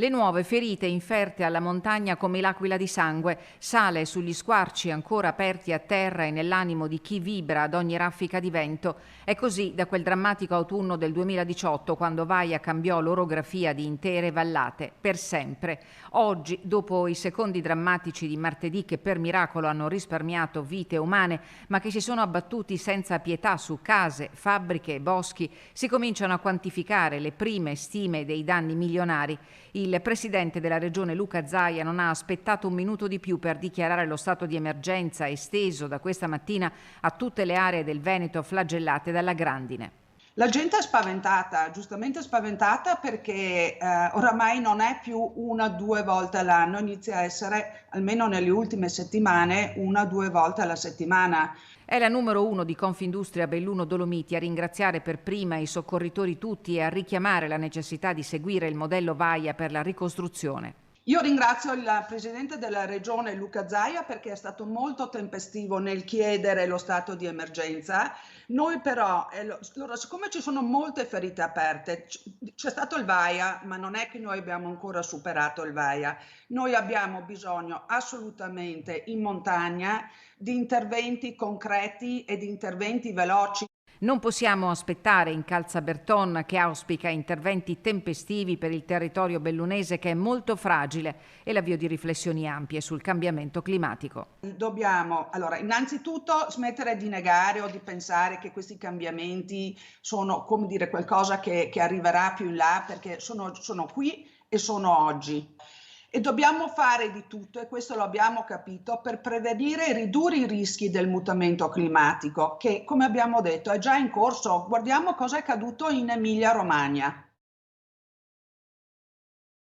Le nuove ferite inferte alla montagna come l'aquila di sangue, sale sugli squarci ancora aperti a terra e nell'animo di chi vibra ad ogni raffica di vento. È così da quel drammatico autunno del 2018, quando Vaia cambiò l'orografia di intere vallate, per sempre. Oggi, dopo i secondi drammatici di martedì che per miracolo hanno risparmiato vite umane, ma che si sono abbattuti senza pietà su case, fabbriche e boschi, si cominciano a quantificare le prime stime dei danni milionari. Il presidente della regione Luca Zaia non ha aspettato un minuto di più per dichiarare lo stato di emergenza esteso da questa mattina a tutte le aree del Veneto flagellate dalla grandine. La gente è spaventata, giustamente spaventata, perché oramai non è più una o due volte all'anno, inizia a essere, almeno nelle ultime settimane, una o due volte alla settimana. È la numero 1 di Confindustria Belluno Dolomiti a ringraziare per prima i soccorritori tutti e a richiamare la necessità di seguire il modello Vaia per la ricostruzione. Io ringrazio il presidente della regione Luca Zaia, perché è stato molto tempestivo nel chiedere lo stato di emergenza. Noi però, siccome ci sono molte ferite aperte, c'è stato il Vaia, ma non è che noi abbiamo ancora superato il Vaia. Noi abbiamo bisogno assolutamente in montagna di interventi concreti e di interventi veloci. Non possiamo aspettare, incalza Berton, che auspica interventi tempestivi per il territorio bellunese, che è molto fragile, e l'avvio di riflessioni ampie sul cambiamento climatico. Dobbiamo, allora, innanzitutto smettere di negare o di pensare che questi cambiamenti sono, come dire, qualcosa che arriverà più in là, perché sono qui e sono oggi. E dobbiamo fare di tutto, e questo lo abbiamo capito, per prevenire e ridurre i rischi del mutamento climatico, che, come abbiamo detto, è già in corso. Guardiamo cosa è accaduto in Emilia-Romagna.